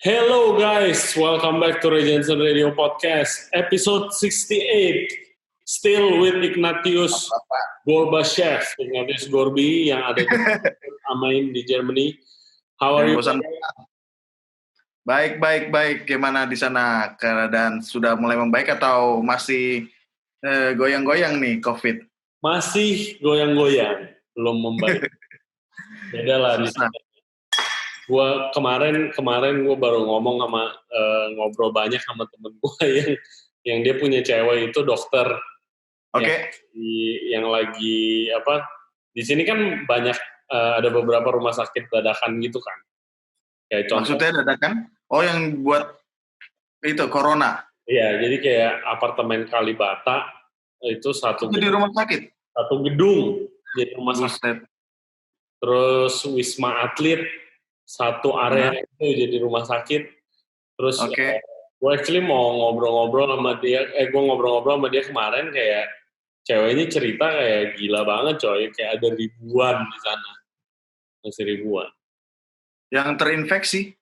Hello guys, welcome back to Regency Radio Podcast, episode 68. Still with Ignatius Gorbashev, Ignatius Gorbi yang ada di Amain di Germany. How are you? Baik. Gimana di sana? Keadaan sudah mulai membaik atau masih goyang-goyang nih COVID? Masih goyang-goyang, belum membaik. Beda lah di sana. Gua kemarin gue baru ngomong sama ngobrol banyak sama temen gue yang dia punya cewek itu dokter. Oke. Yang lagi apa? Di sini kan banyak ada beberapa rumah sakit dadakan gitu kan. Kayak contoh. Maksudnya dadakan? Oh, yang buat itu corona. Iya, jadi kayak apartemen Kalibata itu satu di rumah sakit. Satu gedung jadi rumah sakit. Terus Wisma Atlet satu area itu jadi rumah sakit. Terus gue actually mau ngobrol-ngobrol sama dia kemarin, kayak ceweknya cerita kayak gila banget coy, kayak ada ribuan di sana, masih ribuan yang terinfeksi.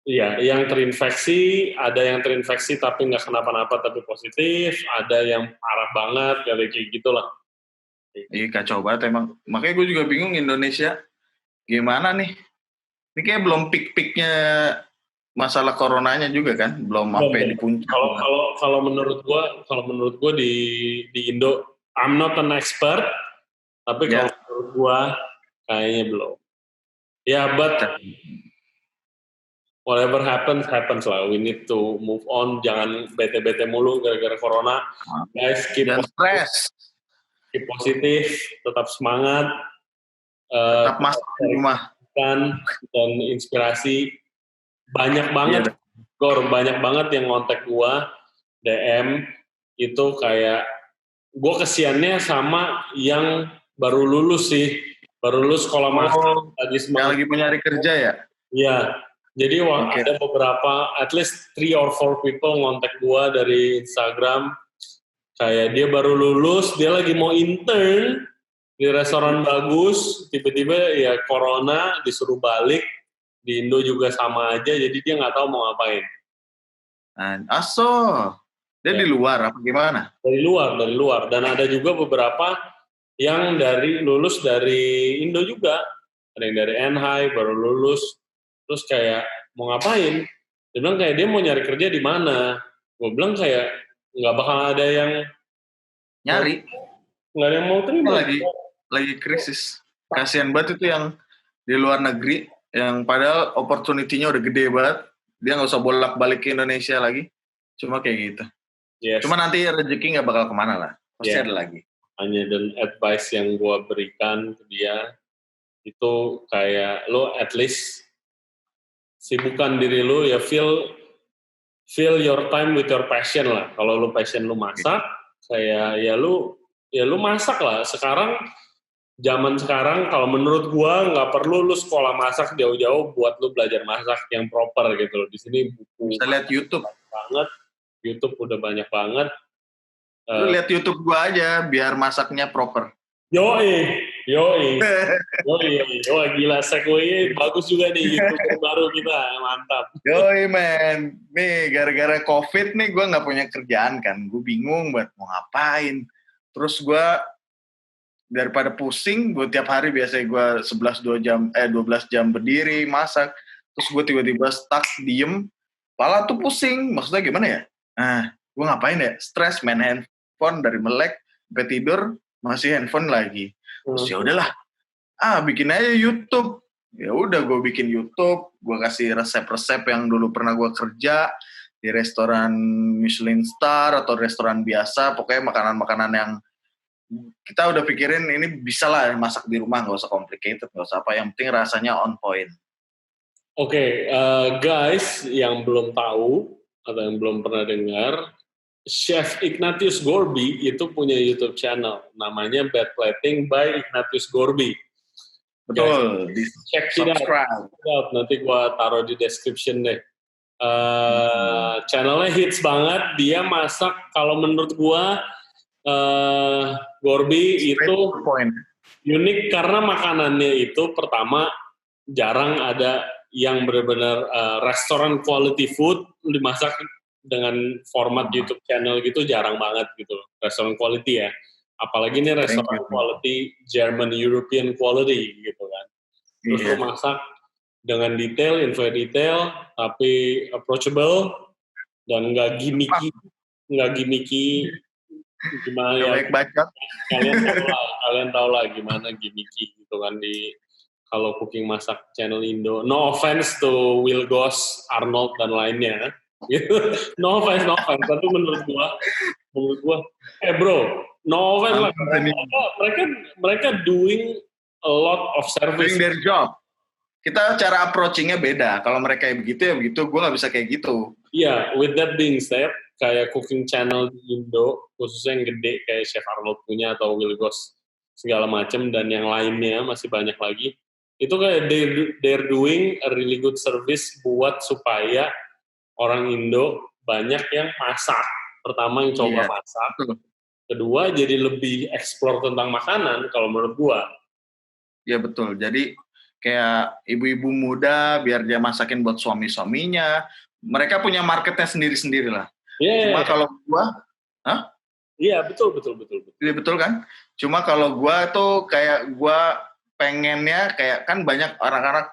Iya, yang terinfeksi, ada yang terinfeksi tapi nggak kenapa-napa tapi positif, ada yang parah banget kayak gitulah. Iya, kacau banget emang. Makanya gue juga bingung Indonesia gimana nih. Ini kayak belum peak-peaknya masalah coronanya juga kan, belum sampai di puncak. Kalau menurut gua di Indo, I'm not an expert, tapi kalau menurut gua kayaknya belum. Ya, but whatever happens lah. We need to move on. Jangan bete-bete mulu gara-gara corona. Guys, keep positif, tetap semangat, tetap masuk di rumah. Dan inspirasi banyak banget, banyak banget yang ngontek gua DM itu, kayak gua kesiannya sama yang baru lulus sekolah master lagi mencari kerja ya. Iya, jadi ada beberapa, at least 3 or 4 people ngontek gua dari Instagram, kayak dia baru lulus, dia lagi mau intern di restoran bagus, tiba-tiba ya corona, disuruh balik. Di Indo juga sama aja, jadi dia nggak tahu mau ngapain. Dia di luar apa gimana? Dari luar. Dan ada juga beberapa yang lulus dari Indo juga. Ada yang dari NHI baru lulus, terus kayak mau ngapain? Dia bilang kayak dia mau nyari kerja di mana? Gue bilang kayak nggak bakal ada yang nyari. Nggak ada yang mau terima. Lagi krisis. Kasihan banget itu yang di luar negeri, yang padahal opportunity-nya udah gede banget. Dia nggak usah bolak-balik ke Indonesia lagi. Cuma kayak gitu. Yes. Cuma nanti rezeki nggak bakal kemana lah. Pasti ada lagi. Hanya dan advice yang gue berikan ke dia, itu kayak lo at least sibukkan diri lo, ya fill your time with your passion lah. Kalau lo passion lo masak, kayak ya lo masak lah. Zaman sekarang kalau menurut gua nggak perlu lu sekolah masak jauh-jauh buat lu belajar masak yang proper gitu loh. Di sini buku bisa lihat YouTube banget. YouTube udah banyak banget. Lu lihat YouTube gua aja biar masaknya proper. Yoi, gila, segue bagus juga nih YouTube baru kita, mantap. Yoi man, nih gara-gara COVID nih gua nggak punya kerjaan kan, gue bingung buat mau ngapain. Terus gua daripada pusing, gue tiap hari biasanya gue 12 jam berdiri, masak, terus gue tiba-tiba stuck, diem, kepala tuh pusing, maksudnya gimana ya? Gue ngapain ya? Stres, main handphone dari melek, sampai tidur, masih handphone lagi. Terus ya udahlah, bikin aja YouTube. Ya udah gue bikin YouTube, gue kasih resep-resep yang dulu pernah gue kerja, di restoran Michelin Star, atau restoran biasa, pokoknya makanan-makanan yang kita udah pikirin ini bisa lah masak di rumah, nggak usah complicated, nggak usah apa, yang penting rasanya on point. Oke, guys yang belum tahu atau yang belum pernah dengar, Chef Ignatius Gorbi itu punya YouTube channel, namanya Bad Plating by Ignatius Gorbi. Betul, check subscribe. Nanti gua taruh di description deh. Channelnya hits banget, dia masak kalau menurut gua Gorbi itu unik karena makanannya itu pertama jarang ada yang benar-benar restoran quality food dimasak dengan format YouTube channel gitu jarang banget gitu. Restoran quality ya. Apalagi ini restoran quality German European quality gitu kan. Terus lu masak dengan detail, info detail, tapi approachable dan nggak gimmicky gimana ya. Kalian tahu lah gimana gimmicky gitu kan di kalau cooking masak channel Indo. No offense to Will Goss, Arnold dan lainnya. No offense. Tapi menurut gua, bro, no offense lah. Mereka doing a lot of service. Doing their job. Kita cara approaching-nya beda. Kalau mereka kayak begitu ya begitu, gue nggak bisa kayak gitu. Iya, with that being said, kayak cooking channel di Indo, khususnya yang gede kayak Chef Arnold punya atau Will Goss segala macam dan yang lainnya masih banyak lagi. Itu kayak they're doing a really good service buat supaya orang Indo banyak yang masak. Pertama yang coba masak. Kedua jadi lebih explore tentang makanan kalau menurut gua. Iya betul. Jadi kayak ibu-ibu muda biar dia masakin buat suami-suaminya. Mereka punya marketnya sendiri-sendiri lah. Cuma kalau gua, Iya betul. Iya betul kan? Cuma kalau gua tuh kayak gua pengennya kayak kan banyak orang-orang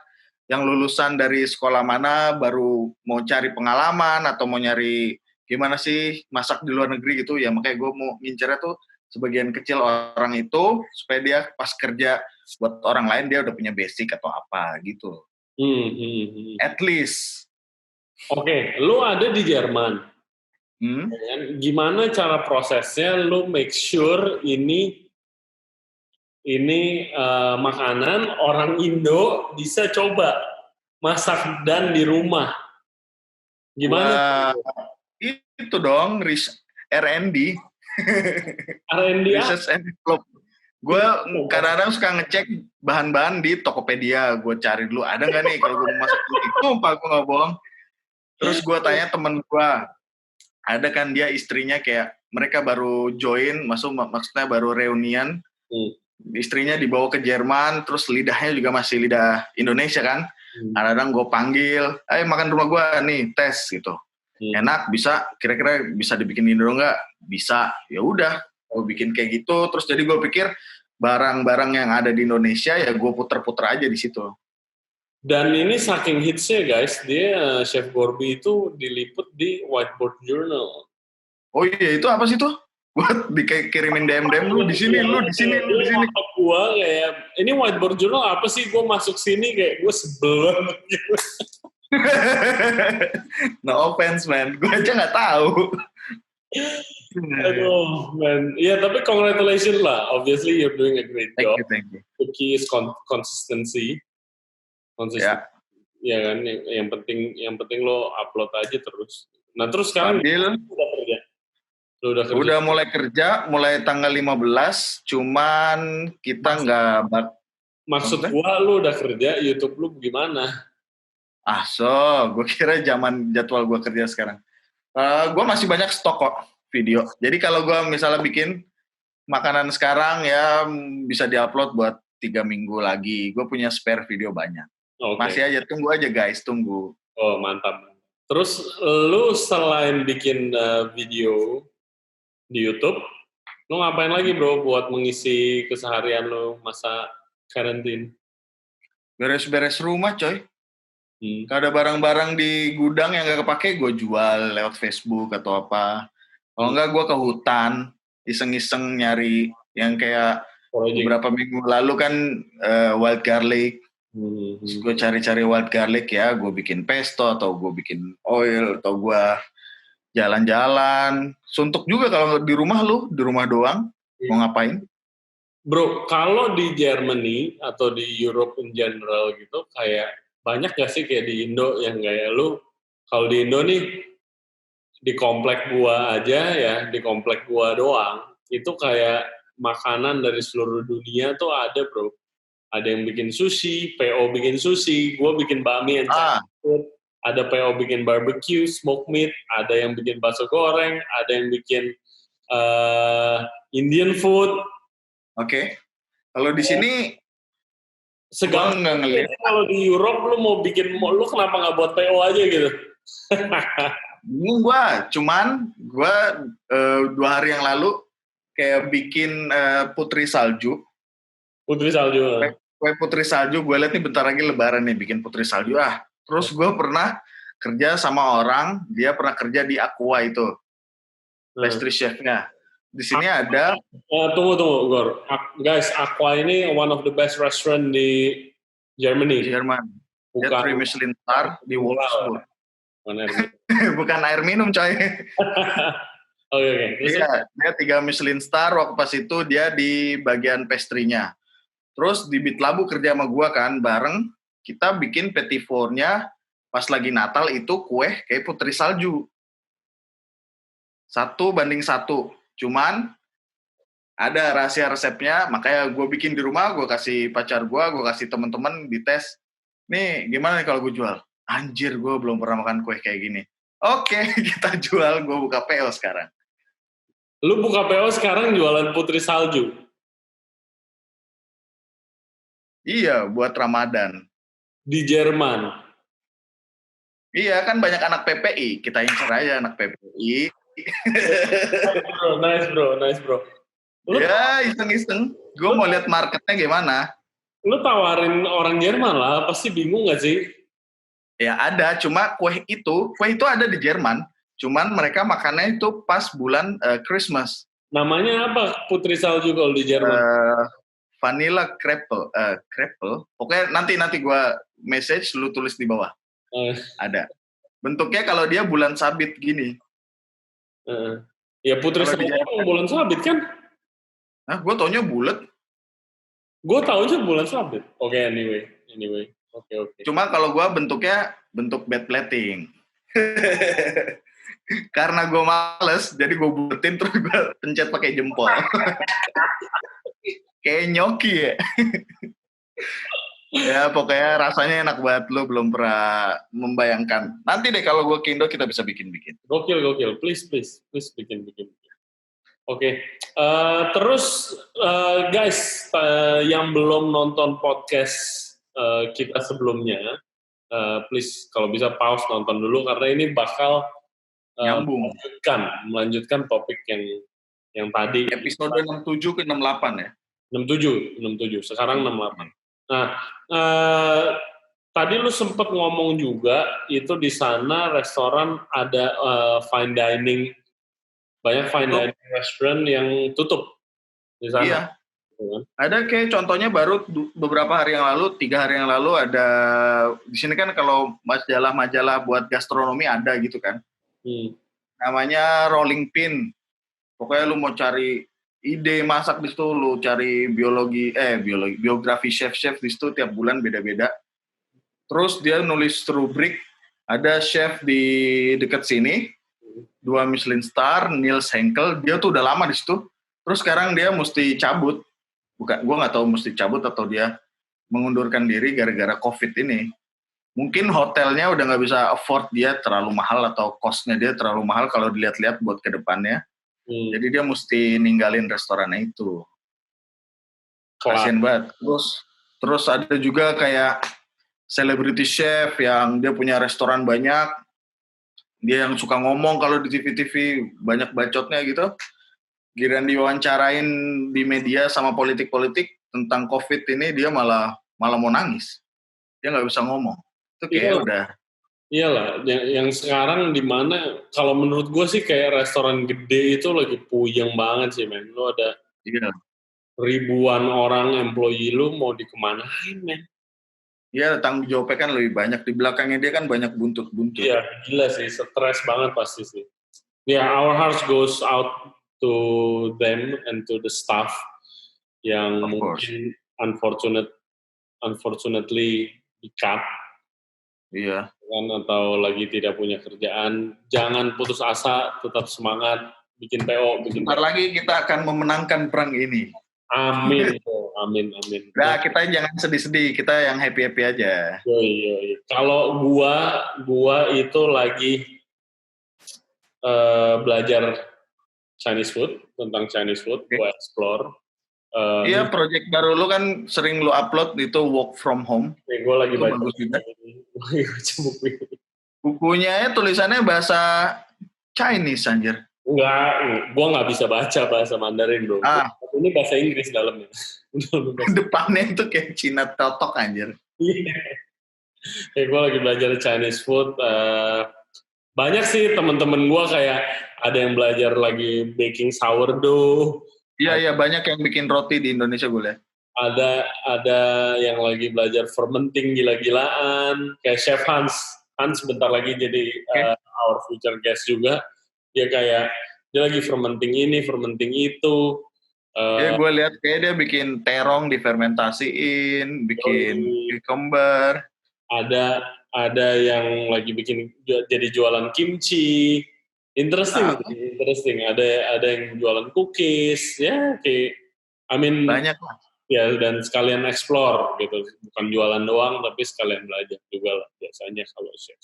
yang lulusan dari sekolah mana baru mau cari pengalaman atau mau nyari gimana sih masak di luar negeri gitu ya, makanya gue mau ngincernya tuh sebagian kecil orang itu supaya dia pas kerja buat orang lain dia udah punya basic atau apa gitu. At least. Oke, lu ada di Jerman. Gimana cara prosesnya lu make sure ini makanan orang Indo bisa coba masak dan di rumah. Gimana? Itu dong, R&D. R&D Research and Development. Gue kadang-kadang suka ngecek bahan-bahan di Tokopedia. Gue cari dulu, ada nggak nih kalau gue mau masak itu, Pak, gue nggak bohong. Terus gue tanya temen gue, ada kan dia istrinya kayak, mereka baru join, maksudnya baru reunian. Istrinya dibawa ke Jerman, terus lidahnya juga masih lidah Indonesia kan. Kadang-kadang gue panggil, ayo makan rumah gue nih, tes gitu. Enak, bisa, kira-kira bisa dibikin Indo nggak? Bisa, ya udah, gue bikin kayak gitu. Terus jadi gue pikir barang-barang yang ada di Indonesia ya gue puter-puter aja di situ. Dan ini saking hitsnya guys, dia Chef Gorby itu diliput di Whiteboard Journal. Oh iya, itu apa sih tuh? Buat dikirimin DM lu di sini, lu di sini, lu di sini. Gua kayak ini Whiteboard Journal apa sih? Gue masuk sini kayak gue sebel banget gitu. No offense man, gue aja nggak tahu. Aduh man, ya tapi congratulations lah. Obviously you're doing a great job. Thank you. The key is consistency. Ya kan, yang penting lo upload aja terus. Nah terus sekarang udah kerja. Udah mulai kerja, mulai tanggal 15, cuman kita nggak... Maksud gua lu udah kerja, YouTube lu gimana? Gue kira jadwal gua kerja sekarang. Gua masih banyak stok kok video. Jadi kalau gua misalnya bikin makanan sekarang ya bisa diupload buat 3 minggu lagi. Gua punya spare video banyak. Okay. Masih aja, tunggu aja guys, tunggu. Oh mantap. Terus lu selain bikin video di YouTube, lu ngapain lagi bro buat mengisi keseharian lu masa karantin? Beres-beres rumah coy. Kalau ada barang-barang di gudang yang gak kepake, gue jual lewat Facebook atau apa. Kalau enggak gue ke hutan, iseng-iseng nyari yang kayak beberapa minggu lalu kan wild garlic. Gue cari-cari wild garlic ya, gue bikin pesto atau gue bikin oil atau gue jalan-jalan. Suntuk juga kalau di rumah lu, di rumah doang, mau ngapain? Bro, kalau di Germany atau di Europe in general gitu, kayak banyak gak sih kayak di Indo yang kayak lu, kalau di Indo nih, di komplek gua aja ya, di komplek gua doang, itu kayak makanan dari seluruh dunia tuh ada bro. Ada yang bikin sushi, PO bikin sushi, gua bikin bakmi and food. Ada PO bikin barbecue, smoke meat, ada yang bikin bakso goreng, ada yang bikin Indian food. Oke. Kalau di sini Segala nggak ngelihat. kalau di Europe lu lu kenapa nggak buat PO aja gitu? Bingung cuman gue 2 hari yang lalu kayak bikin putri salju. Putri salju. Kue putri salju, gue liat nih bentar lagi lebaran nih bikin putri salju. Terus gue pernah kerja sama orang, dia pernah kerja di Aqua itu, pastry chef-nya. Di sini ada. Tunggu, Gor. Guys, Aqua ini one of the best restaurant di Germany. Jerman. Dia 3 Michelin star di Wolfsburg. Bukan air minum, coy. Oke. Iya, dia 3 Michelin star, waktu pas itu dia di bagian pastry-nya. Terus di Bitlabu kerja sama gua kan, bareng, kita bikin petit four-nya pas lagi Natal itu kue kayak putri salju. 1:1. Cuman, ada rahasia resepnya, makanya gue bikin di rumah, gue kasih pacar gue kasih temen-temen dites. Nih, gimana nih kalau gue jual? Anjir, gue belum pernah makan kue kayak gini. Oke, kita jual, gue buka PO sekarang. Lu buka PO sekarang jualan putri salju? Iya, buat Ramadan. Di Jerman? Iya, kan banyak anak PPI. Kita incer aja anak PPI. Nice bro. Ya, iseng-iseng. Gue mau lihat marketnya gimana. Lu tawarin orang Jerman lah, pasti bingung gak sih? Ya ada, cuma kue itu ada di Jerman. Cuman mereka makannya itu pas bulan Christmas. Namanya apa putri salju kalau di Jerman? Vanilla crepe. Pokoknya nanti gue message, lu tulis di bawah. Ada. Bentuknya kalau dia bulan sabit gini. Ya putri salju bulan sabit kan? Nah, gue taunya bulat. Gue taunya bulan sabit. Oke, anyway. Oke. Cuma kalau gue bentuknya bentuk bed plating. Karena gue males, jadi gue buletin terus gue pencet pakai jempol. Kayak nyoki ya. Ya pokoknya rasanya enak banget, lo belum pernah membayangkan. Nanti deh kalau gue ke Indo kita bisa bikin-bikin. Gokil. Please bikin. Oke. Terus guys, yang belum nonton podcast kita sebelumnya, please kalau bisa pause nonton dulu karena ini bakal melanjutkan topik yang tadi. Episode 67 ke 68 ya? 67. Sekarang 68. Nah, tadi lu sempat ngomong juga itu di sana restoran ada fine dining. Banyak fine dining restaurant yang tutup di sana. Iya. Ada kayak contohnya baru beberapa hari yang lalu, 3 hari yang lalu ada di sini kan kalau majalah buat gastronomi ada gitu kan. Namanya Rolling Pin. Pokoknya lu mau cari ide masak di situ, lu cari biografi chef di situ tiap bulan beda-beda. Terus dia nulis rubrik, ada chef di dekat sini, 2 Michelin star, Niels Henkel, dia tuh udah lama di situ. Terus sekarang dia mesti cabut. Gue nggak tahu mesti cabut atau dia mengundurkan diri gara-gara COVID ini. Mungkin hotelnya udah nggak bisa afford dia, terlalu mahal atau cost-nya dia terlalu mahal kalau dilihat-lihat buat ke depannya. Jadi dia mesti ninggalin restorannya itu. Kasian banget. Terus ada juga kayak celebrity chef yang dia punya restoran banyak. Dia yang suka ngomong kalau di TV-TV banyak bacotnya gitu. Giliran diwawancarain di media sama politik-politik tentang COVID ini dia malah mau nangis. Dia nggak bisa ngomong. Itu kayak udah. Iyalah, yang sekarang di mana kalau menurut gue sih kayak restoran gede itu lagi puyeng banget sih, men. Lu ada ribuan orang employee lu mau dikemanain, men? Iya, tanggung jawabnya kan lebih banyak. Di belakangnya dia kan banyak buntut-buntut. Iya, gila sih, stres banget pasti sih. Our hearts goes out to them and to the staff yang mungkin unfortunately di-cut. Iya. Atau lagi tidak punya kerjaan, jangan putus asa, tetap semangat, bikin PO. Bentar lagi kita akan memenangkan perang ini. Amin. Nah, kita jangan sedih-sedih, kita yang happy-happy aja. Yoi. Kalau gua itu lagi belajar Chinese food, gua explore. Iya, project baru lu kan sering lu upload itu work from home. Gue lagi Itu baca bagus juga. buku ini. Bukunya tulisannya bahasa Chinese anjir. Enggak, gue nggak bisa baca bahasa Mandarin bro. Ini bahasa Inggris dalamnya. Depannya itu kayak Cina totok anjir. Gue lagi belajar Chinese food. Banyak sih teman-teman gue kayak ada yang belajar lagi baking sourdough. Iya banyak yang bikin roti di Indonesia gue lihat. Ada yang lagi belajar fermenting gila-gilaan. Kayak Chef Hans bentar lagi jadi our future guest juga. Dia lagi fermenting ini, fermenting itu. Gue lihat kayak dia bikin terong difermentasiin, bikin cucumber. Ada yang lagi bikin jadi jualan kimchi. Interesting. Ada yang jualan cookies, ya kayak, banyak lah. Ya, dan sekalian explore gitu, bukan jualan doang, tapi sekalian belajar juga lah biasanya kalau chef.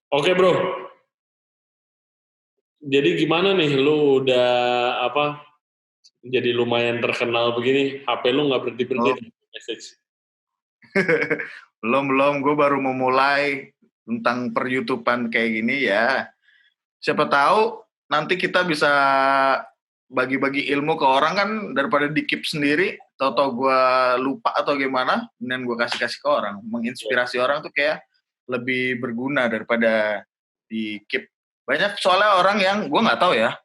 Oke bro, jadi gimana nih, lu udah jadi lumayan terkenal begini, HP lu nggak berhenti message? belum, gue baru memulai tentang per-YouTubean kayak gini ya. Siapa tahu nanti kita bisa bagi-bagi ilmu ke orang kan, daripada di-keep sendiri, tau-tau gue lupa atau gimana, dan gue kasih ke orang. Menginspirasi orang tuh kayak lebih berguna daripada di-keep. Banyak soalnya orang yang gue nggak tahu ya,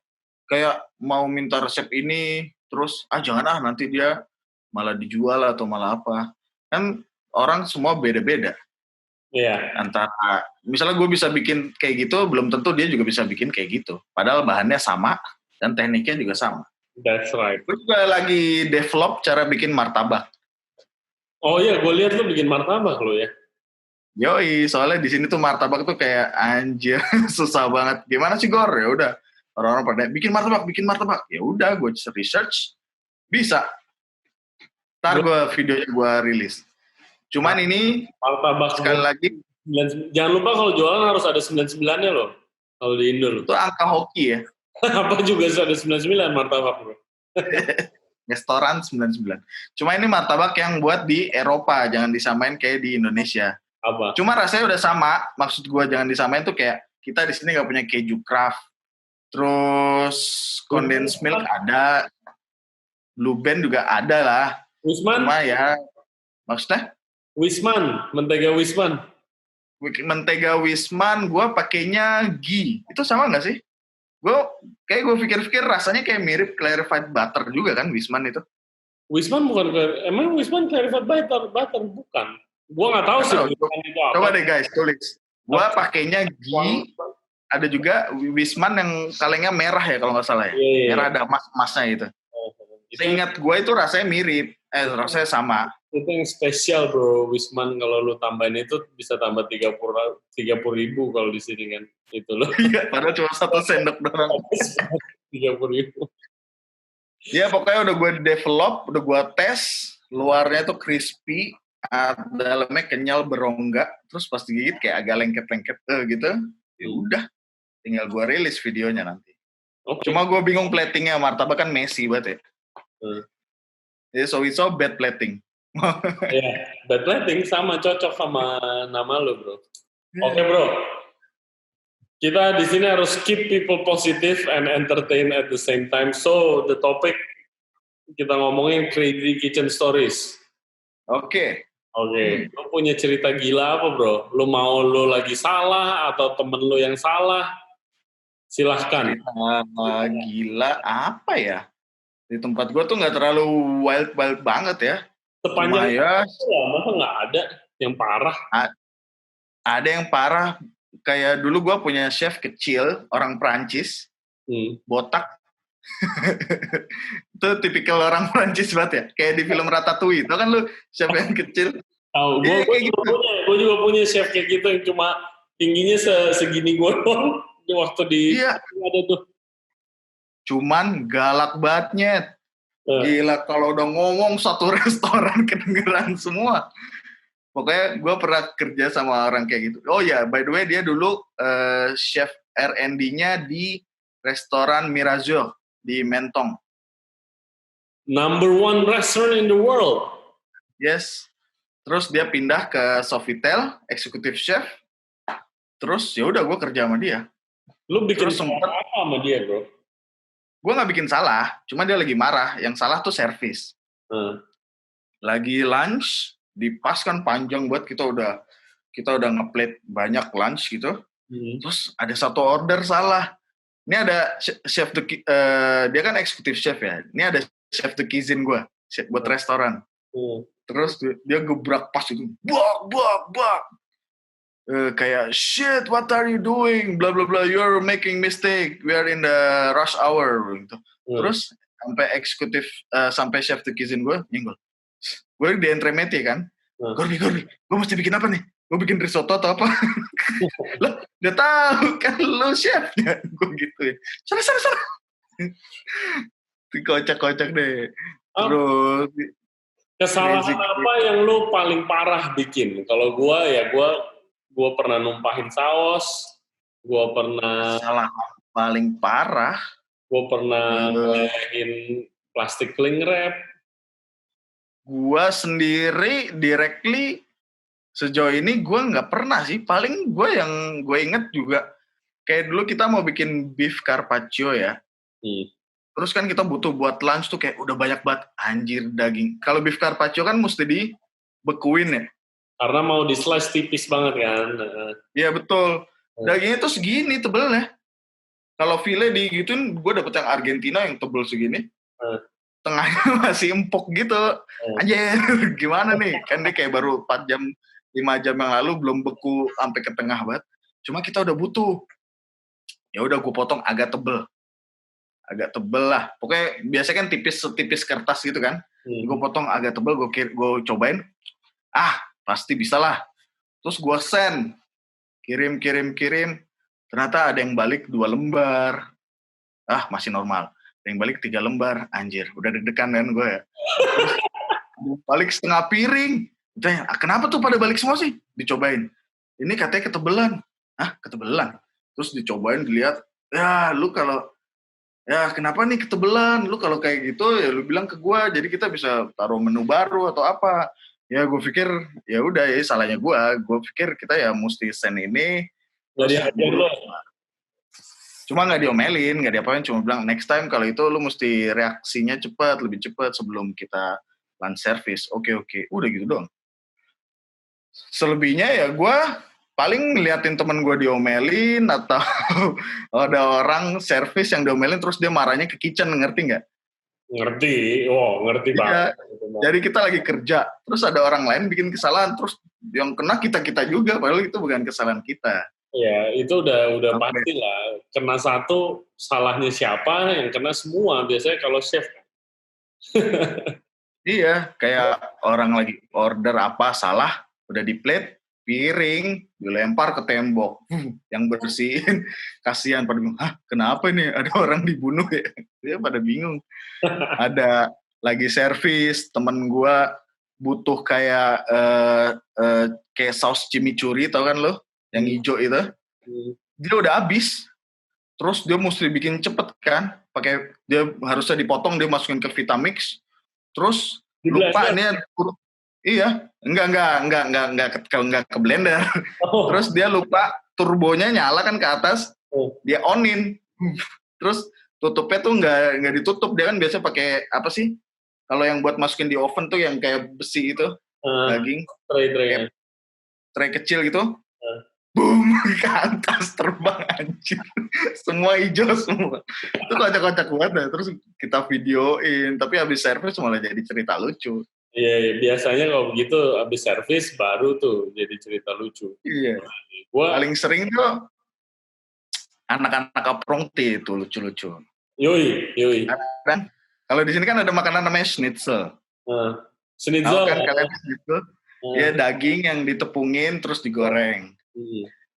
kayak mau minta resep ini, terus jangan nanti dia malah dijual atau malah apa. Kan orang semua beda-beda. Iya. Antara, misalnya gue bisa bikin kayak gitu, belum tentu dia juga bisa bikin kayak gitu. Padahal bahannya sama, dan tekniknya juga sama. That's right. Gue juga lagi develop cara bikin martabak. Oh iya, gue lihat lu bikin martabak lo ya. Yoi, soalnya di sini tuh martabak tuh kayak anjir susah banget. Gimana sih Gor? Ya udah, orang-orang pada bikin martabak. Ya udah, gue research, bisa. Ntar videonya gue rilis. Cuman ini martabak sekali lagi, jangan lupa kalau jualan harus ada 99-nya loh. Kalau di Indo loh. Itu angka hoki ya. Apa juga ada 99 martabak bro. Restoran 99. Cuma ini martabak yang buat di Eropa, jangan disamain kayak di Indonesia. Apa? Cuma rasanya udah sama. Maksud gue jangan disamain tuh kayak kita di sini nggak punya keju Kraft. Terus condensed milk ada, Blue Band juga ada lah. Wisman? Cuma ya, maksudnya? Wisman, mentega Wisman. Mentega Wisman, gue pakainya ghee. Itu sama nggak sih? Gue pikir-pikir rasanya kayak mirip clarified butter juga kan Wisman itu. Wisman bukan, emang Wisman clarified butter bukan. Gue nggak tahu sih. Itu apa. Coba deh guys, tulis. Gue pakainya ghee. Ada juga Wisman yang kalengnya merah ya kalau nggak salah ya. Merah ada emas-emasnya itu. Seingat gue itu rasanya mirip. Rasanya sama. Itu yang spesial bro, Wisman kalau lu tambahin itu bisa tambah 30.000 kalau di sini kan. Itu loh. Iya, padahal cuma 1 sendok doang. 30.000. Ya pokoknya udah gue develop, udah gue tes, luarnya tuh crispy, dalamnya kenyal berongga, terus pas digigit kayak agak lengket-lengket gitu. Ya udah, tinggal gue rilis videonya nanti. Okay. Cuma gue bingung platingnya, martabak kan messy banget ya. So it's all bad plating. Ya, bad plating sama cocok sama nama lo bro. Oke bro, kita di sini harus keep people positive and entertain at the same time. So the topic kita ngomongin crazy kitchen stories. Oke. Lo punya cerita gila apa bro? Lo mau lo lagi salah atau temen lo yang salah? Silahkan. Cerita gila apa ya? Di tempat gue tuh nggak terlalu wild banget ya. Sepanjang masa nggak ada yang parah? Ada yang parah. Kayak dulu gue punya chef kecil, orang Prancis, botak. Itu tipikal orang Prancis banget ya. Kayak di film Ratatouille. Itu kan lu chef yang kecil. Tahu, gue juga punya chef kayak gitu yang cuma tingginya segini gue doang. Waktu di ada tuh. Cuman galak banget. Gila, kalau udah ngomong satu restoran kedengeran semua. Pokoknya gue pernah kerja sama orang kayak gitu. Oh ya, by the way dia dulu chef R&D-nya di restoran Mirazur di Mentong. Number one restaurant in the world. Yes. Terus dia pindah ke Sofitel, executive chef. Terus ya udah gue kerja sama dia. Lu bikin Terus sempet apa sama dia, bro? gue nggak bikin salah, cuma dia lagi marah. Yang salah tuh servis. Lagi lunch, di pas kan panjang buat kita udah nge-plate banyak lunch gitu. Terus ada satu order salah. Ini ada chef dia kan executive chef ya. Ini ada chef the kitchen gue buat restoran. Terus dia gebrak pas itu, bak. Kayak shit, what are you doing? Blah blah blah. You're making mistake. We are in the rush hour. Gitu. Terus sampai executive sampai chef the kitchen gue nyenggol. Gue di entremeti kan. Gorbi, gue mesti bikin apa nih? Gue bikin risotto atau apa? Lah, gak tahu kan lu chefnya. Gue gitu ya. Sana. Kocak-kocak deh. Terus kesalahan apa yang lu paling parah bikin? Kalau gue pernah numpahin saus, gue pernah kesalahan paling parah. Gue pernah ngelahin plastik cling wrap. Gue sendiri directly sejauh ini gue nggak pernah sih. Paling gue yang gue inget juga kayak dulu kita mau bikin beef carpaccio ya. Terus kan kita butuh buat lunch tuh kayak udah banyak banget anjir daging. Kalau beef carpaccio kan mesti dibekuin ya. Karena mau di slice tipis banget kan. Iya betul. Dagingnya tuh segini tebelnya. Kalau file digituin gue dapet yang Argentina yang tebel segini. Tengahnya masih empuk gitu. Anjir, gimana nih? Kan dia kayak baru 4 jam, 5 jam yang lalu belum beku sampai ke tengah banget. Cuma kita udah butuh. Ya udah gue potong agak tebel lah. Pokoknya biasanya kan tipis kertas gitu kan. Gue potong agak tebel, gue cobain. Pasti bisa lah. Terus gue send. Kirim. Ternyata ada yang balik 2 lembar. Masih normal. Yang balik 3 lembar, anjir, udah deg-degan kan gue ya. Balik setengah piring. Tanya, kenapa tuh pada balik semua sih? Dicobain. Ini katanya ketebelan. Ketebelan? Terus dicobain, dilihat, kenapa nih ketebelan? Lu kalau kayak gitu, ya lu bilang ke gue, jadi kita bisa taruh menu baru atau apa. Ya gue pikir, ya udah ya salahnya gue. Gue pikir kita ya mesti send ini. Jadi Cuma nggak diomelin, nggak diapain, cuma bilang next time kalau itu lu mesti reaksinya lebih cepat sebelum kita lunch service. Oke, udah gitu doang. Selebihnya ya gue paling ngeliatin temen gue diomelin atau ada orang service yang diomelin terus dia marahnya ke kitchen, ngerti nggak? Ngerti banget. Jadi kita lagi kerja, terus ada orang lain bikin kesalahan, terus yang kena kita juga, padahal itu bukan kesalahan kita. Ya, itu udah pasti lah. Kena satu, salahnya siapa, yang kena semua. Biasanya kalau chef. Iya, kayak orang lagi order apa, salah, udah di plate, piring, dilempar ke tembok. Yang bersihin, kasihan pada bingung, kenapa nih ada orang dibunuh ya? Dia pada bingung. Ada lagi servis, temen gue butuh kayak saus chimichurri, tau kan lo? Yang hijau itu, dia udah habis, terus dia mesti bikin cepet kan, dia harusnya dipotong, dia masukin ke Vitamix, terus lupa ini, enggak ke blender, terus dia lupa turbonya nyala kan ke atas, dia onin, terus tutupnya tuh nggak ditutup, dia kan biasa pakai apa sih, kalau yang buat masukin di oven tuh yang kayak besi itu, daging, tray kecil gitu. Boom, ke atas terbang anjir. Semua hijau semua. Itu kocak-kocak banget dah. Terus kita videoin, tapi habis servis malah jadi cerita lucu. Iya, biasanya kalau begitu habis servis baru tuh jadi cerita lucu. Iya. Paling sering tuh anak-anak aprongti itu lucu-lucu. Yoi. Kalau di sini kan ada makanan namanya schnitzel. Schnitzel kan kalian schnitzel? Ya daging yang ditepungin terus digoreng.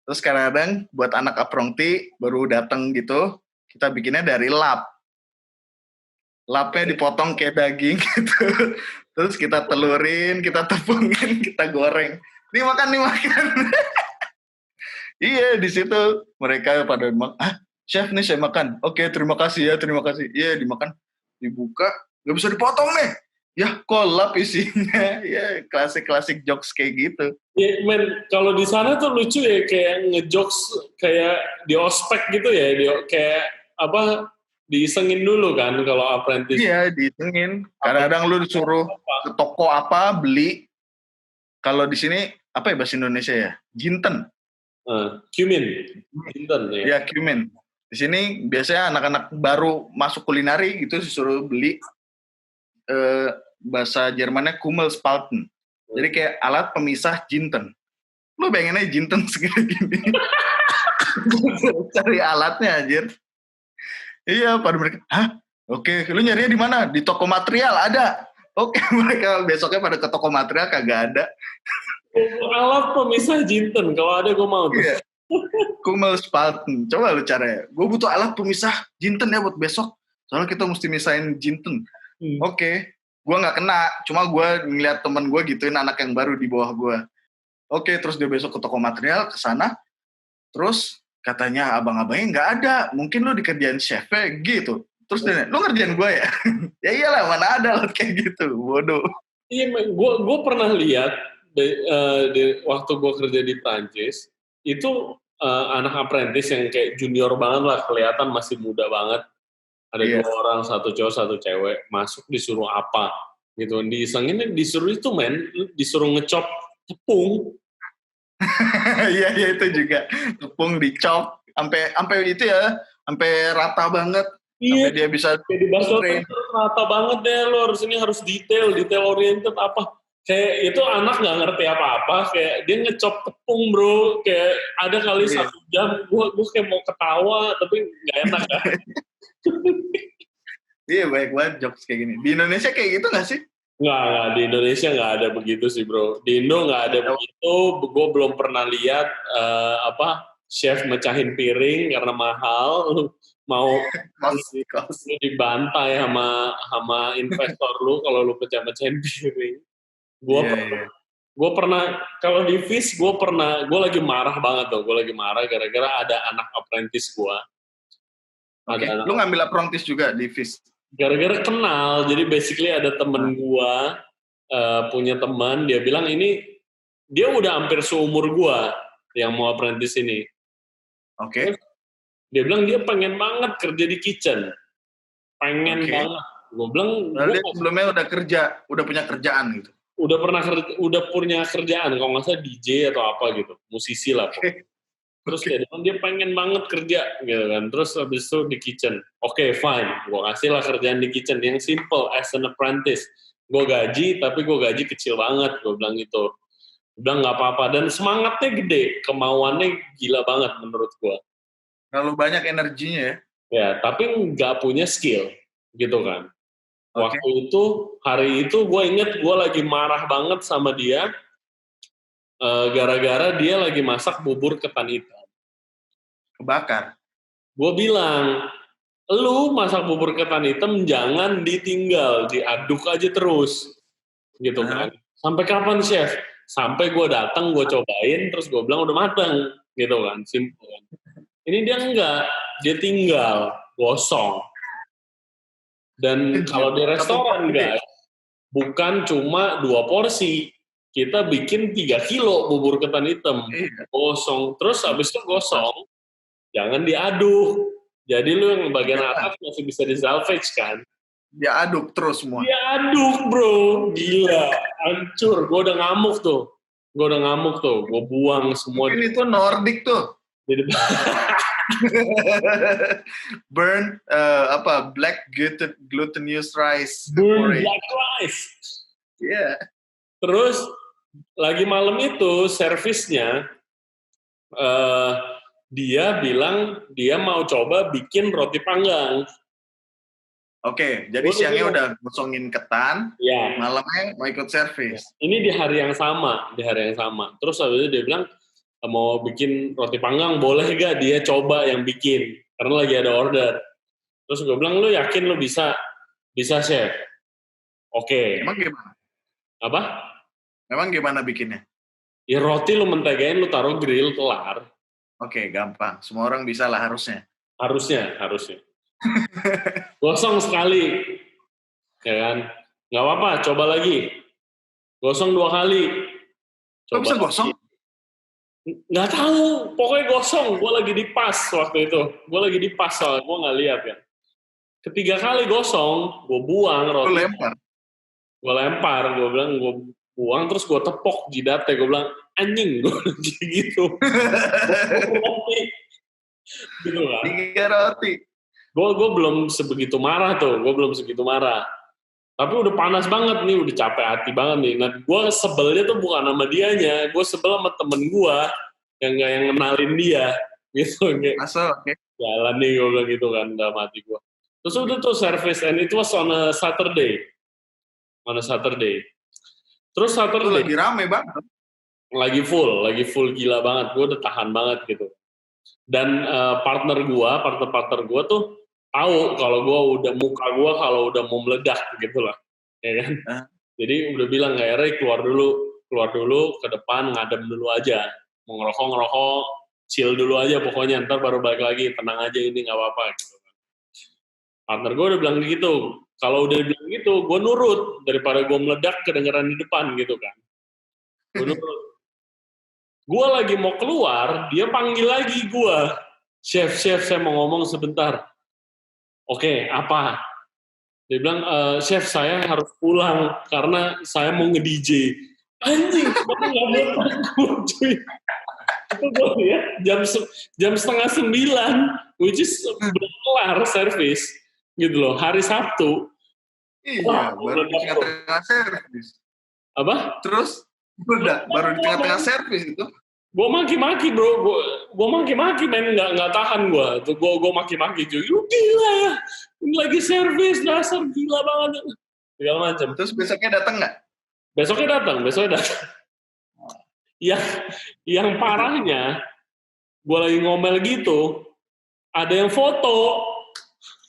Terus kadang buat anak aprongti baru datang gitu, kita bikinnya dari lap. Lapnya dipotong kayak daging gitu. Terus kita telurin, kita tepungin, kita goreng. Nih makan. Iya, di situ mereka pada bilang, chef nih saya makan. Oke, terima kasih ya. Iya, dimakan. Dibuka, Gak bisa dipotong nih. Ya kolap isinya. Ya klasik-klasik jokes kayak gitu. Ya, men, kalau di sana tuh lucu ya, kayak ngejokes kayak di ospek gitu ya, kayak apa, diisengin dulu kan kalau apprentice. Iya, diitungin. Apa, Kadang-kadang lu disuruh apa? ke toko apa, beli. Kalau di sini, apa ya bahasa Indonesia ya? Jinten. Cumin, Jinten ya. Ya, cumin. Di sini biasanya anak-anak baru masuk kulinari gitu disuruh beli bahasa Jermannya Kummelspalten. Jadi kayak alat pemisah jinten. Lu bayangin aja jinten segini gini. Cari alatnya anjir. Iya, pada mereka, hah? Oke, lu nyarinya di mana? Di toko material ada. Oke, mereka besoknya pada ke toko material kagak ada. Alat pemisah Jinten, kalau ada gue mau tuh. Iya. Kummelspalten. Coba lu caranya. Gue butuh alat pemisah jinten ya buat besok. Soalnya kita mesti misahin jinten. Oke. Gue gak kena. Cuma gue ngeliat temen gue gituin anak yang baru di bawah gue. Oke, terus dia besok ke toko material, ke sana. Terus katanya abang-abangnya nggak ada. Mungkin lu dikerjain chefnya gitu. Terus dia, lu ngerjain gue ya? Ya iyalah, mana ada alat kayak gitu. Bodoh. Iya, gue pernah lihat waktu gue kerja di Prancis, itu anak apprentice yang kayak junior banget lah, kelihatan masih muda banget. Ada Iya. 2 orang, 1 cowok, 1 cewek, masuk disuruh apa gitu. Diisengin, disuruh itu men, disuruh ngecop tepung. Iya itu juga tepung dicop sampai itu ya, sampai rata banget. Iya, Sampai dia bisa kayak di bakso train. rata banget deh, lo harus detail oriented apa. Kayak itu anak nggak ngerti apa-apa, kayak dia ngecop tepung bro, kayak ada kali Iya. 1 jam, gue kayak mau ketawa, tapi nggak enak kan. Iya, banyak banget jokes kayak gini. Di Indonesia kayak gitu nggak sih? Nggak, di Indonesia nggak ada begitu sih bro. Di Indo nggak ada begitu, gue belum pernah lihat chef mecahin piring karena mahal, mau Kos. dibantai sama investor lu kalau lu pecah-pecahin piring. Iya. Gue pernah kalau di Fish gue lagi marah banget tuh, gue lagi marah gara-gara ada anak apprentice gue. Oke. Lu ngambil apprentice juga di FIS? Gara-gara kenal, jadi basically ada temen gue punya teman, dia bilang ini dia udah hampir seumur gue yang mau apprentice ini. Oke. Dia bilang dia pengen banget kerja di kitchen, pengen banget. Gue bilang, dia sebelumnya udah punya kerjaan gitu. Udah punya kerjaan, kalau nggak salah DJ atau apa gitu, musisi lah. Terus dia pengen banget kerja gitu kan. Terus habis itu di kitchen. Oke, fine. Gue kasih lah kerjaan di kitchen yang simple as an apprentice. Gue gaji, tapi gue gaji kecil banget. Gue bilang gitu. Gue bilang nggak apa-apa. Dan semangatnya gede, kemauannya gila banget menurut gue. Terlalu banyak energinya ya. Ya, tapi nggak punya skill gitu kan. Waktu itu, hari itu gue inget gue lagi marah banget sama dia gara-gara dia lagi masak bubur ketan hitam. Kebakar. Gue bilang, lu masak bubur ketan hitam jangan ditinggal, diaduk aja terus. Gitu kan. Sampai kapan, Chef? Sampai gue datang, gue cobain, terus gue bilang udah matang. Gitu kan, simple kan. Ini dia enggak, dia tinggal, gosong. Dan kalau di restoran guys, bukan cuma 2 porsi, kita bikin 3 kilo bubur ketan hitam, gosong. Terus habis itu gosong, jangan diaduk. Jadi lu yang bagian atas masih bisa di salvage kan? Diaduk terus semua. Diaduk bro, gila, hancur. Gue udah ngamuk tuh, gue buang semua. Mungkin itu Nordic tuh. Burn black glutinous rice. Burn black rice. Iya. Terus lagi malam itu servisnya dia bilang dia mau coba bikin roti panggang. Oke, jadi siangnya udah gosongin ketan, malamnya mau ikut servis. Ini di hari yang sama. Terus habis itu dia bilang mau bikin roti panggang, boleh gak dia coba yang bikin? Karena lagi ada order. Terus gue bilang, lu yakin lu bisa? Bisa, Chef. Oke. Emang gimana? Apa? Memang gimana bikinnya? Ya roti lu mentegain, lu taruh grill, kelar. Oke, gampang. Semua orang bisa lah harusnya. Harusnya. Gosong sekali. ya kan? Nggak apa-apa, coba lagi. Gosong 2 kali. Kok bisa gosong? Nggak tahu, pokoknya gosong. Gue lagi di pas waktu itu. Gue lagi di pas soalnya, gue nggak lihat kan. Ketiga kali gosong, gue buang Lu roti. lempar. Gue lempar, gue bilang gue buang, terus gue tepok jidatnya. Gue bilang, anjing, gue gitu. Gitu kan. 3 roti. Gue belum sebegitu marah tuh, gue belum segitu marah. Tapi udah panas banget nih, udah capek hati banget nih. Nah, gue sebelnya tuh bukan sama dianya, gue sebel sama temen gue yang ngenalin dia, gitu. Asal, oke. Jalan nih, gue bilang gitu kan, dalam hati gue. Terus udah tuh service, and it was on a Saturday. Terus Itu Saturday, lagi rame banget. lagi full gila banget. Gue udah tahan banget gitu. Dan partner gue tuh tahu kalau gue udah muka gue kalau udah mau meledak gitu lah, ya kan. Jadi udah bilang kayak Ray keluar dulu ke depan, ngadem dulu aja, mau ngerokok chill dulu aja pokoknya, ntar baru balik lagi, tenang aja ini nggak apa-apa gitu. Partner gue udah bilang gitu, kalau udah bilang gitu gue nurut daripada gue meledak kedengeran di depan gitu kan. Gue nurut. Gue lagi mau keluar, dia panggil lagi gue. Chef, saya mau ngomong sebentar. Oke, apa? Dia bilang, chef saya harus pulang karena saya mau nge-DJ. Anjing, kamu nggak boleh takut, cuy. Itu gue ya, jam 8:30, which is belum kelar service, gitu loh, hari Sabtu. Iya, baru di tengah-tengah servis. Apa? Terus, baru di tengah-tengah servis itu. Gue maki-maki bro, gue maki-maki men, nggak tahan gue, gue maki-maki cuy, lu gila ya, ini lagi servis dasar gila banget, segala macam. Terus besoknya datang nggak? Besoknya datang. Yang parahnya, gue lagi ngomel gitu, ada yang foto.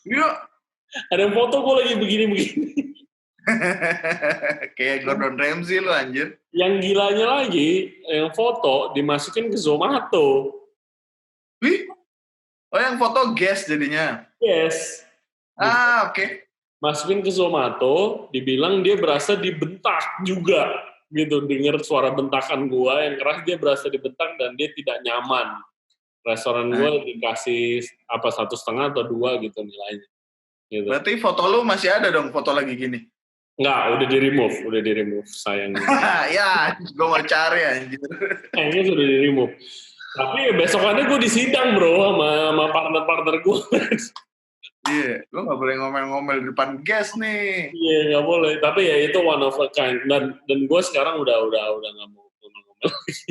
Iya. Ada yang foto gue lagi begini-begini. Kayak Gordon Ramsay lu anjir. Yang gilanya lagi, yang foto dimasukin ke Zomato. Wih? Oh, yang foto guest jadinya? Yes. Oke. Masukin ke Zomato, dibilang dia berasa dibentak juga. Gitu, denger suara bentakan gue yang keras, dia berasa dibentak dan dia tidak nyaman. Restoran gue dikasih 1,5 atau 2 gitu nilainya. Gitu. Berarti foto lu masih ada dong, foto lagi gini? Enggak, udah di remove sayangnya. Ya, gue mau cari anjir. Kayaknya sudah di remove. Tapi besokannya gue disidang bro sama partner gue. Iya, gue gak boleh ngomel-ngomel di depan guest nih. Iya, gak boleh. Tapi ya itu one of a kind. Dan gue sekarang udah gak mau ngomel-ngomel lagi.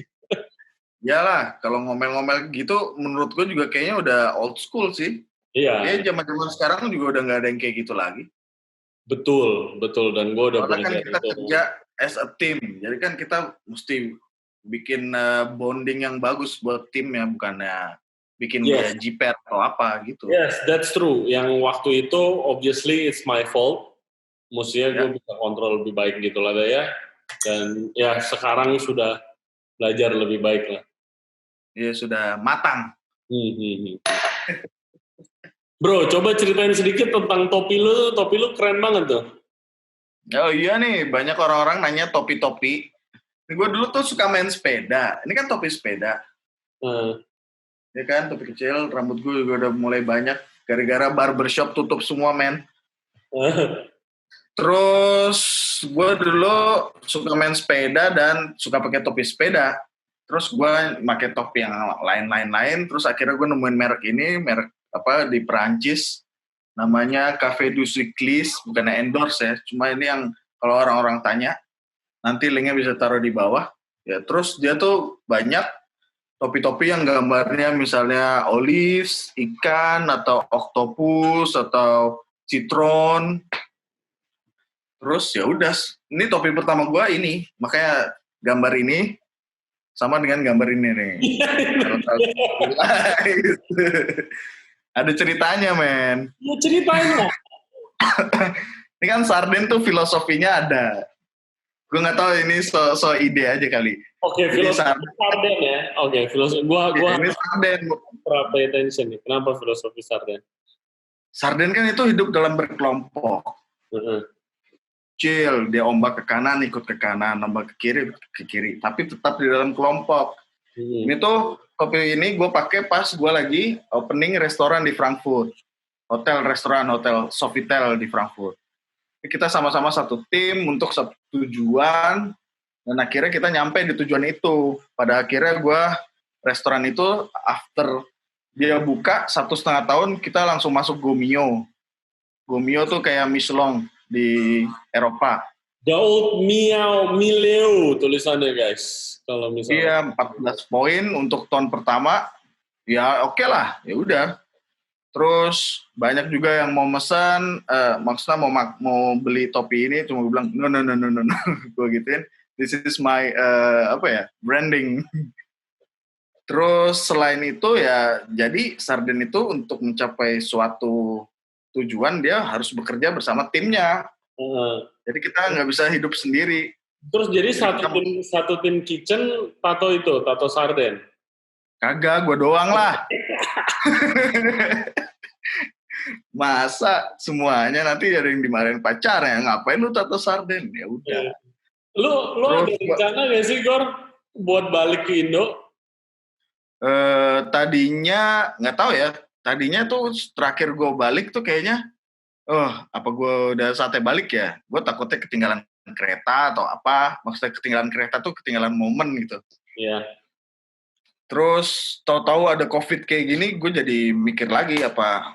Iyalah, kalau ngomel-ngomel gitu menurut gue juga kayaknya udah old school sih. Iya. Kayaknya zaman-zaman sekarang juga udah gak ada yang kayak gitu lagi. Betul. Dan gue udah belajar kan kita itu. Kerja as a team. Jadi kan kita mesti bikin bonding yang bagus buat tim ya, bukannya bikin dia jiper atau apa gitu. Yes, that's true. Yang waktu itu, obviously it's my fault. Mestinya gue bisa kontrol lebih baik gitu lah ya. Dan ya sekarang sudah belajar lebih baik lah. Iya, sudah matang. Bro, coba ceritain sedikit tentang topi lu. Topi lu keren banget tuh. Oh iya nih, banyak orang-orang nanya topi-topi. Gue dulu tuh suka main sepeda. Ini kan topi sepeda. Ya kan, topi kecil. Rambut gue juga udah mulai banyak. Gara-gara barbershop tutup semua, men. Terus gue dulu suka main sepeda dan suka pakai topi sepeda. Terus gue pakai topi yang lain-lain. Terus akhirnya gue nemuin merek ini, merek apa di Perancis, namanya Café du Cycliste, bukannya endorse ya, cuma ini yang kalau orang-orang tanya, nanti linknya bisa taruh di bawah. Ya, terus dia tuh banyak topi-topi yang gambarnya misalnya olives, ikan, atau octopus, atau citron. Terus ya udah, ini topi pertama gue ini, makanya gambar ini sama dengan gambar ini nih. Ada ceritanya, men. Ya ceritanya. Ini kan sarden tuh filosofinya ada. Gue nggak tahu ini so ide aja kali. Oke, filosofi sarden ya. Oke, filosofi. Gua ini sarden. Pay attention nih. Kenapa filosofi sarden? Sarden kan itu hidup dalam berkelompok. chill, dia ombak ke kanan ikut ke kanan, ombak ke kiri, tapi tetap di dalam kelompok. Ini tuh kopi ini gue pakai pas gue lagi opening restoran di Frankfurt, hotel Sofitel di Frankfurt. Kita sama-sama satu tim untuk satu tujuan, dan akhirnya kita nyampe di tujuan itu. Pada akhirnya gue restoran itu after dia buka 1,5 tahun kita langsung masuk Gomio. Gomio tuh kayak Michelin di Eropa. The Old Mileu tulisannya guys. Kalau misalnya. Iya, 14 poin untuk tahun pertama. Ya oke lah, ya udah. Terus banyak juga yang mau pesan, maksudnya mau beli topi ini, cuma gue bilang no. Gue gituin. This is my branding. Terus selain itu ya, jadi Sarden itu untuk mencapai suatu tujuan dia harus bekerja bersama timnya. Jadi kita nggak bisa hidup sendiri. Terus jadi satu tim kitchen tato Sarden? Kagak, gue doang lah. Masa semuanya nanti ada yang dimarahin pacarnya, ngapain lu tato Sarden? Ya udah. Lu ada rencana nggak sih Gor buat balik ke Indo? Tadinya nggak tahu ya. Tadinya tuh terakhir gue balik tuh kayaknya, apa gue udah saatnya balik ya? Gue takutnya ketinggalan kereta atau apa. Maksudnya ketinggalan kereta tuh ketinggalan momen gitu. Iya. Terus tahu-tahu ada COVID kayak gini, gue jadi mikir lagi apa.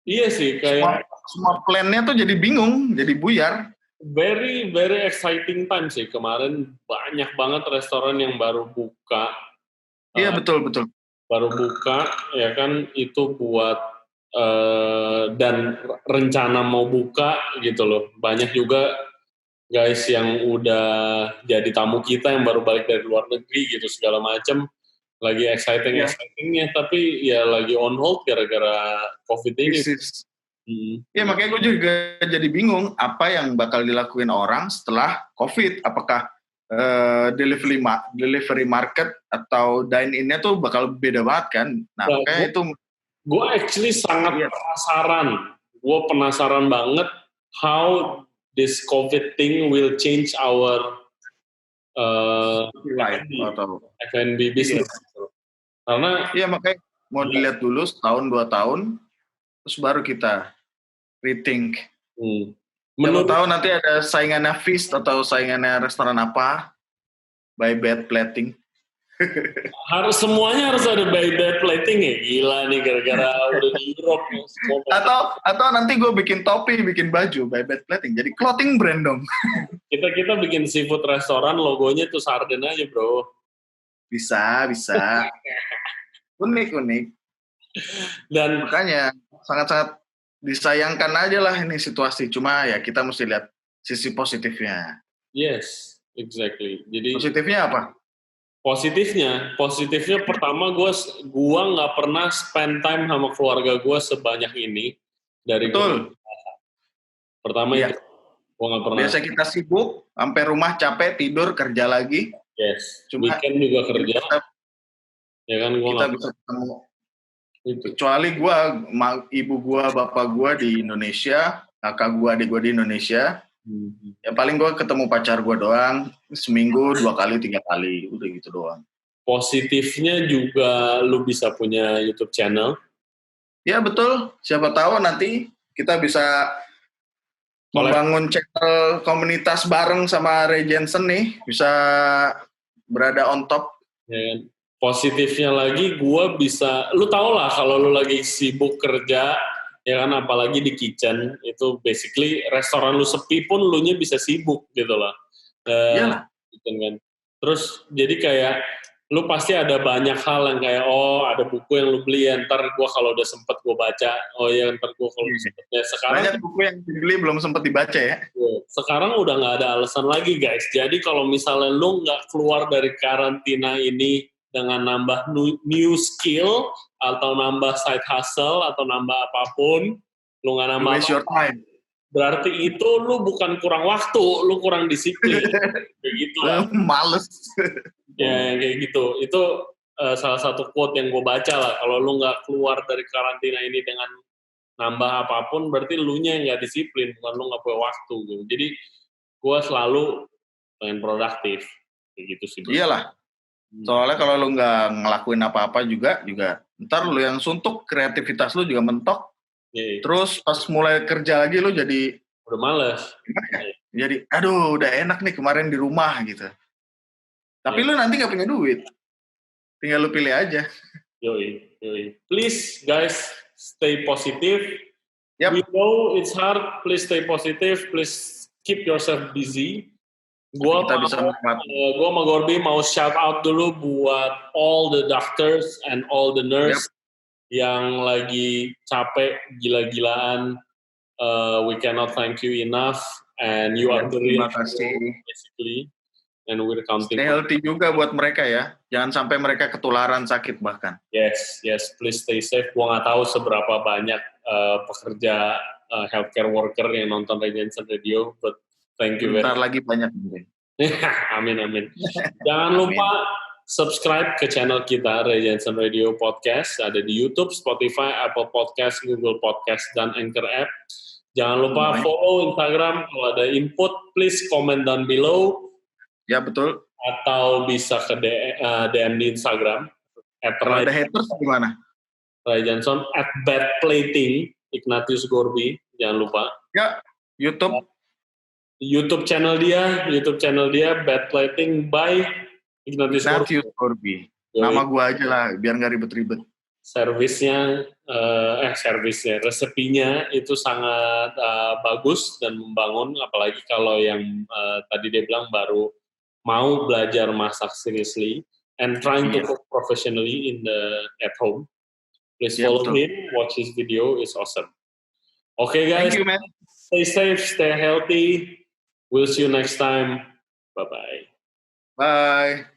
Iya sih, kayak semua plan-nya tuh jadi bingung, jadi buyar. Very, very exciting time sih. Kemarin banyak banget restoran yang baru buka. Iya, betul. Baru buka, ya kan, itu buat, dan rencana mau buka gitu loh. Banyak juga guys yang udah jadi tamu kita yang baru balik dari luar negeri gitu, segala macam. Lagi excitingnya, tapi ya lagi on hold gara-gara COVID ini. Ya makanya gue juga jadi bingung apa yang bakal dilakuin orang setelah COVID. Apakah delivery market atau dine-in-nya tuh bakal beda banget kan? Nah, makanya itu. Gue actually sangat penasaran. Gue penasaran banget how this COVID thing will change our F&B business. Karena iya makanya mau dilihat dulu setahun 2 tahun, terus baru kita rethink. Menurut tahu nanti ada saingannya Feast atau saingannya restoran apa? By bad plating. Semuanya harus ada by bad plating ya? Gila nih gara-gara udah di Europe. Atau nanti gue bikin topi, bikin baju by bad plating. Jadi clothing brand dong. Kita bikin seafood restoran, logonya tuh Sarden aja bro. Bisa. Unik. Dan makanya sangat-sangat disayangkan aja lah ini situasi. Cuma ya kita mesti lihat sisi positifnya. Yes, exactly. Jadi positifnya apa? Positifnya pertama gue nggak pernah spend time sama keluarga gue sebanyak ini dari. Betul. Pertama itu gue nggak pernah. Biasa kita sibuk sampai rumah capek tidur kerja lagi. Yes. Cuma weekend juga kerja. Ya kan gue kita bisa ketemu. Kecuali gue, ibu gue, bapak gue di Indonesia, kakak gue, adik gue di Indonesia. Ya paling gue ketemu pacar gue doang, seminggu 2 kali, 3 kali, udah gitu doang. Positifnya juga lu bisa punya YouTube channel. Ya betul, siapa tahu nanti kita bisa membangun channel komunitas bareng sama Ray Jensen nih, bisa berada on top. Ya kan? Positifnya lagi, gue bisa, lu tau lah kalau lu lagi sibuk kerja, ya kan, apalagi di kitchen, itu basically restoran lu sepi pun lu nya bisa sibuk gitu lah. Iya. Kan. Terus jadi kayak, lu pasti ada banyak hal yang kayak, ada buku yang lu beli, ya, ntar gue kalau udah sempet gue baca, ntar gue kalau sempet, ya sekarang. Banyak buku yang dibeli belum sempet dibaca ya. Sekarang udah gak ada alasan lagi guys, jadi kalau misalnya lu gak keluar dari karantina ini, dengan nambah new skill, atau nambah side hustle, atau nambah apapun, lu nggak nambah apa-apa, berarti itu lu bukan kurang waktu, lu kurang disiplin. Kayak gitu lah. Males. Ya, kayak gitu. Itu salah satu quote yang gue baca lah, kalau lu nggak keluar dari karantina ini dengan nambah apapun, berarti lu nya nggak disiplin, bukan lu nggak punya waktu. Gitu. Jadi gue selalu pengen produktif, kayak gitu sih. Iyalah. Soalnya kalau lu nggak ngelakuin apa-apa juga ntar lu yang suntuk, kreativitas lu juga mentok. Terus pas mulai kerja lagi lu jadi udah males. Jadi aduh udah enak nih kemarin di rumah gitu. Tapi lu nanti nggak punya duit. Tinggal lu pilih aja. Yoi. Please guys, stay positive. Yep. We know it's hard. Please stay positive. Please keep yourself busy. Gua sama Gorby mau shout out dulu buat all the doctors and all the nurse yang lagi capek gila-gilaan. We cannot thank you enough, and you are the real basically. And we're counting. Stay healthy juga buat mereka ya. Jangan sampai mereka ketularan sakit bahkan. Yes. Please stay safe. Gua nggak tahu seberapa banyak pekerja healthcare worker yang nonton Ray Jensen Radio, but thank you very much. Bentar lagi banyak mungkin. Amin. Jangan lupa subscribe ke channel kita Ray Jensen Radio Podcast. Ada di YouTube, Spotify, Apple Podcast, Google Podcast, dan Anchor App. Jangan lupa follow Instagram. Kalau ada input, please comment down below. Ya betul. Atau bisa ke DM di Instagram. Kalau ada haters gimana? Ray Jensen @badplating Ignatius Gorby. Jangan lupa. Ya, YouTube channel dia Bad Plating by Ignatius Gorby. Nama gua aja lah biar nggak ribet-ribet. Resepinya itu sangat bagus dan membangun, apalagi kalau yang tadi dia bilang baru mau belajar masak seriously and trying to cook professionally at home. Please follow him, watch his video, it's awesome. Okay guys, thank you, man. Stay safe, stay healthy. We'll see you next time. Bye-bye. Bye.